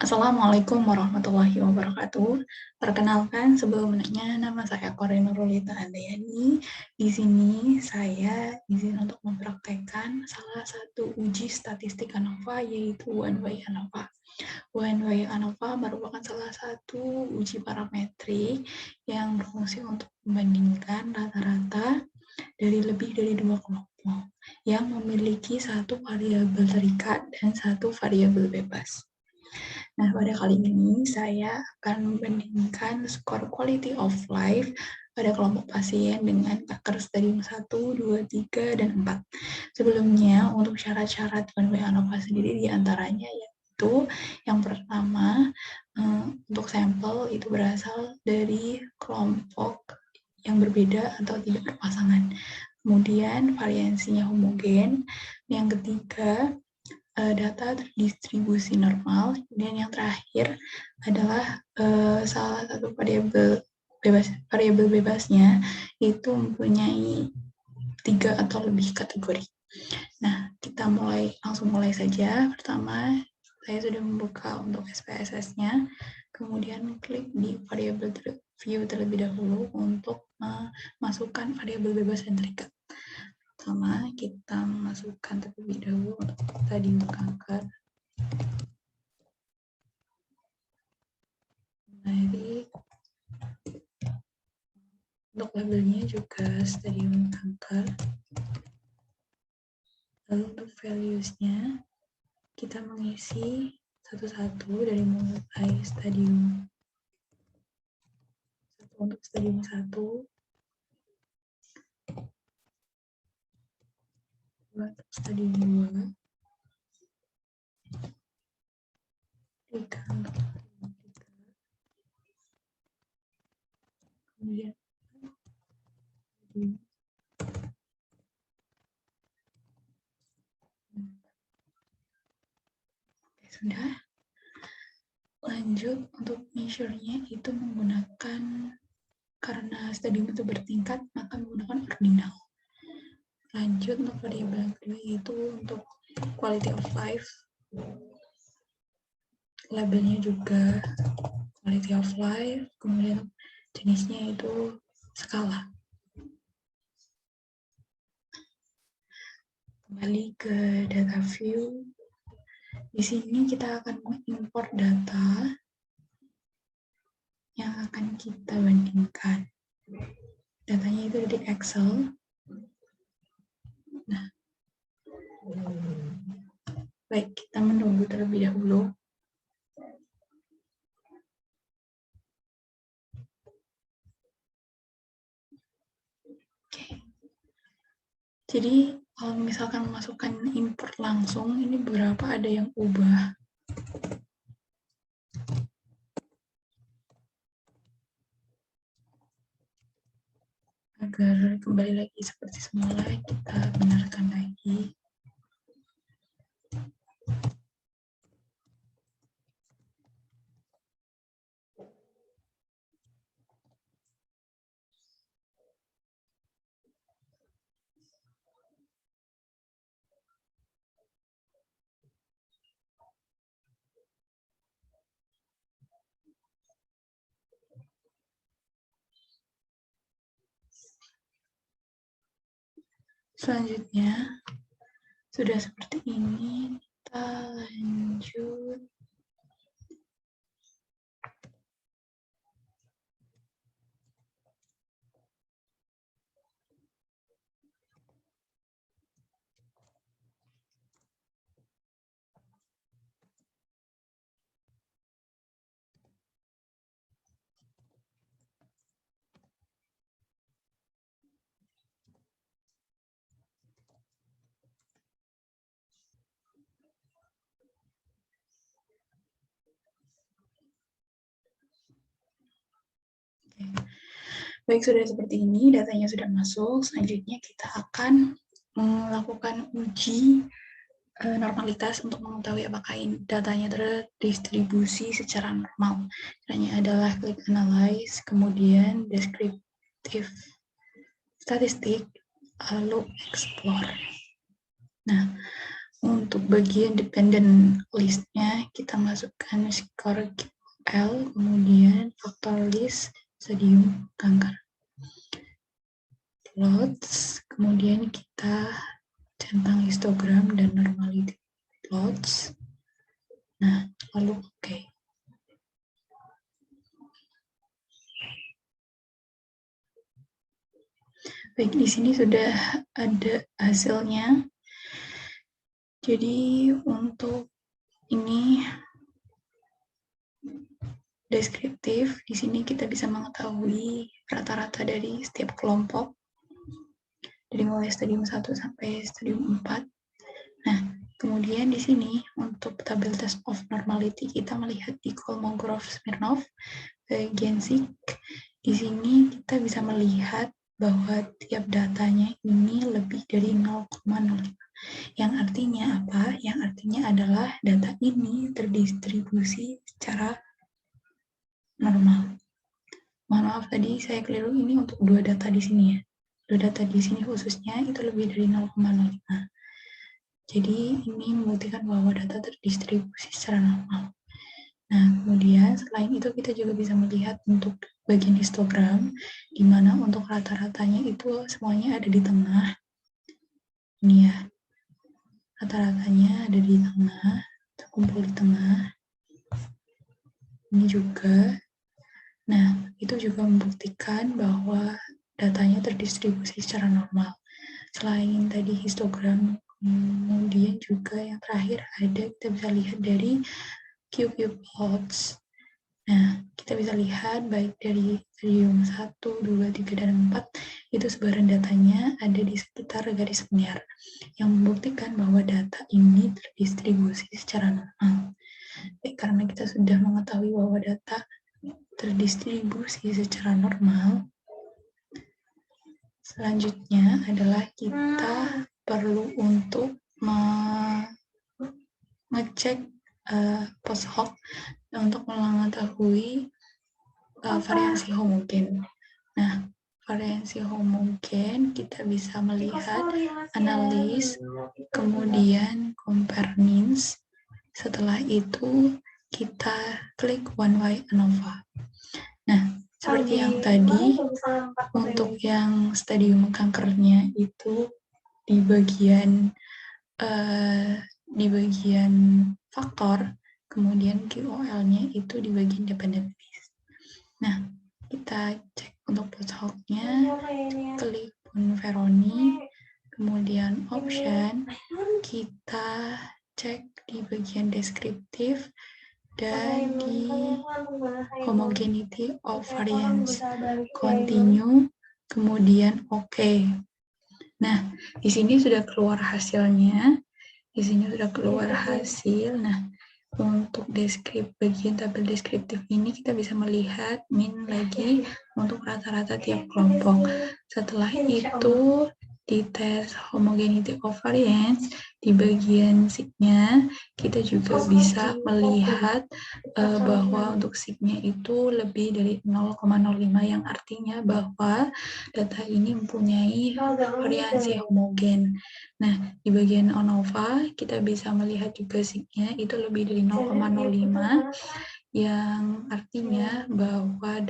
Assalamualaikum warahmatullahi wabarakatuh. Perkenalkan, sebelumnya nama saya Korina Nurulita Andayani. Di sini saya izin untuk mempraktekkan salah satu uji statistik ANOVA, yaitu One Way ANOVA. One Way ANOVA merupakan salah satu uji parametrik yang berfungsi untuk membandingkan rata-rata dari lebih dari dua kelompok yang memiliki satu variabel terikat dan satu variabel bebas. Nah, pada kali ini saya akan membandingkan skor quality of life pada kelompok pasien dengan kanker stadium 1, 2, 3, dan 4. Sebelumnya, untuk syarat-syarat One Way ANOVA sendiri diantaranya yaitu yang pertama, untuk sampel itu berasal dari kelompok yang berbeda atau tidak berpasangan. Kemudian variansinya homogen. Yang ketiga, data terdistribusi normal, dan yang terakhir adalah salah satu variabel bebasnya itu mempunyai 3 atau lebih kategori. Nah, kita langsung mulai saja. Pertama, saya sudah membuka untuk SPSS-nya, kemudian klik di variabel view terlebih dahulu untuk memasukkan variabel bebas dan terikat. Pertama, kita masukkan terlebih dahulu untuk stadium kanker. Jadi, untuk labelnya juga stadium kanker. Lalu untuk values-nya, kita mengisi satu-satu dari mulai stadium 1 untuk stadium 1, 2 untuk stadium 2, 3 untuk stadium 3, kemudian Oke, sudah. Lanjut untuk measure-nya itu menggunakan, karena stadium itu bertingkat, maka menggunakan ordinal. Lanjut untuk variabel yang kedua yaitu untuk quality of life. Labelnya juga quality of life, kemudian jenisnya itu skala. Kembali ke data view. Di sini kita akan mengimport data yang akan kita bandingkan. Datanya itu dari Excel. Nah, baik, kita menunggu terlebih dahulu. Oke. Jadi, kalau misalkan masukkan import langsung, ini beberapa ada yang ubah. Agar kembali lagi seperti semula, kita benarkan lagi. Selanjutnya, sudah seperti ini, kita lanjut. Baik, sudah seperti ini, datanya sudah masuk. Selanjutnya kita akan melakukan uji normalitas untuk mengetahui apakah datanya terdistribusi secara normal. Caranya adalah klik analyze, kemudian descriptive statistik, lalu explore. Nah, Untuk bagian dependent list-nya, kita masukkan skor QOL, kemudian faktor list stadium kanker. Plots, kemudian kita centang histogram dan normality plots. Nah, lalu oke. Baik, di sini sudah ada hasilnya. Jadi untuk ini deskriptif, di sini kita bisa mengetahui rata-rata dari setiap kelompok dari mulai stadium 1 sampai stadium 4. Nah, kemudian di sini untuk tabel test of normality kita melihat di Kolmogorov-Smirnov bagian SIG. Di sini kita bisa melihat bahwa tiap datanya ini lebih dari 0,05. Yang artinya apa? Yang artinya adalah data ini terdistribusi secara normal. Mohon maaf tadi saya keliru, ini untuk dua data di sini ya. Dua data di sini khususnya itu lebih dari 0,05. Jadi ini membuktikan bahwa data terdistribusi secara normal. Nah, kemudian selain itu kita juga bisa melihat untuk bagian histogram, di mana untuk rata-ratanya itu semuanya ada di tengah. Ini ya, rata-ratanya ada di tengah, terkumpul di tengah. Ini juga. Nah, itu juga membuktikan bahwa datanya terdistribusi secara normal. Selain tadi histogram, kemudian juga yang terakhir ada, kita bisa lihat dari QQ plots. Nah, kita bisa lihat baik dari stadium 1, 2, 3, dan 4, itu sebaran datanya ada di sekitar garis merah, yang membuktikan bahwa data ini terdistribusi secara normal. Baik, karena kita sudah mengetahui bahwa data terdistribusi secara normal, selanjutnya adalah kita perlu untuk mengecek post hoc untuk mengetahui variasi homogen. Nah, variasi homogen kita bisa melihat analis, kemudian compare means. Setelah itu kita klik one way ANOVA. Nah, seperti yang tadi, untuk yang stadium kankernya itu di bagian faktor, kemudian QOL-nya itu di bagian dependent list. Nah, kita cek untuk post hoc-nya, klik Bonferroni, kemudian option, kita cek di bagian deskriptif dan di homogeneity of variance, continue, kemudian oke. Nah, di sini sudah keluar hasilnya. Di sini sudah keluar hasil. Nah, untuk bagian tabel deskriptif ini kita bisa melihat min lagi untuk rata-rata tiap kelompok. Setelah itu di tes homogeneity of variance di bagian SIG-nya kita juga bisa melihat bahwa untuk SIG-nya itu lebih dari 0,05 yang artinya bahwa data ini mempunyai variasi homogen. Nah, di bagian ANOVA kita bisa melihat juga SIG-nya itu lebih dari 0,05 yang artinya bahwa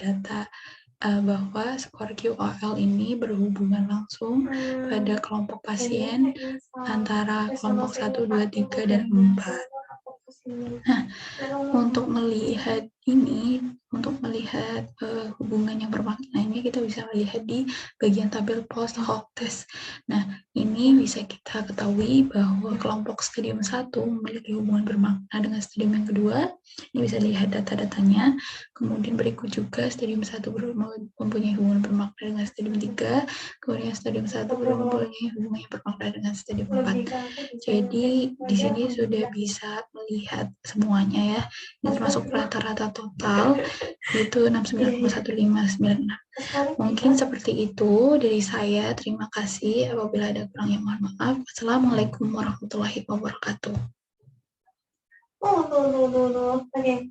bahwa skor QOL ini berhubungan langsung pada kelompok pasien antara kelompok 1, 2, 3, dan 4. Nah, untuk melihat ini, untuk melihat hubungan yang bermakna ini, kita bisa melihat di bagian tabel post hoc test. Nah, ini bisa kita ketahui bahwa kelompok stadium 1 memiliki hubungan bermakna dengan stadium yang kedua. Ini bisa dilihat data-datanya. Kemudian berikut juga stadium 1 mempunyai hubungan bermakna dengan stadium 3. Kemudian stadium 1 mempunyai hubungan yang bermakna dengan stadium 4. Jadi, di sini sudah bisa melihat semuanya ya. Ini termasuk rata-rata total, yaitu 69,1596. Mungkin seperti itu dari saya. Terima kasih. Apabila ada kurangnya mohon maaf. Assalamualaikum warahmatullahi wabarakatuh. Oh, no. Okay.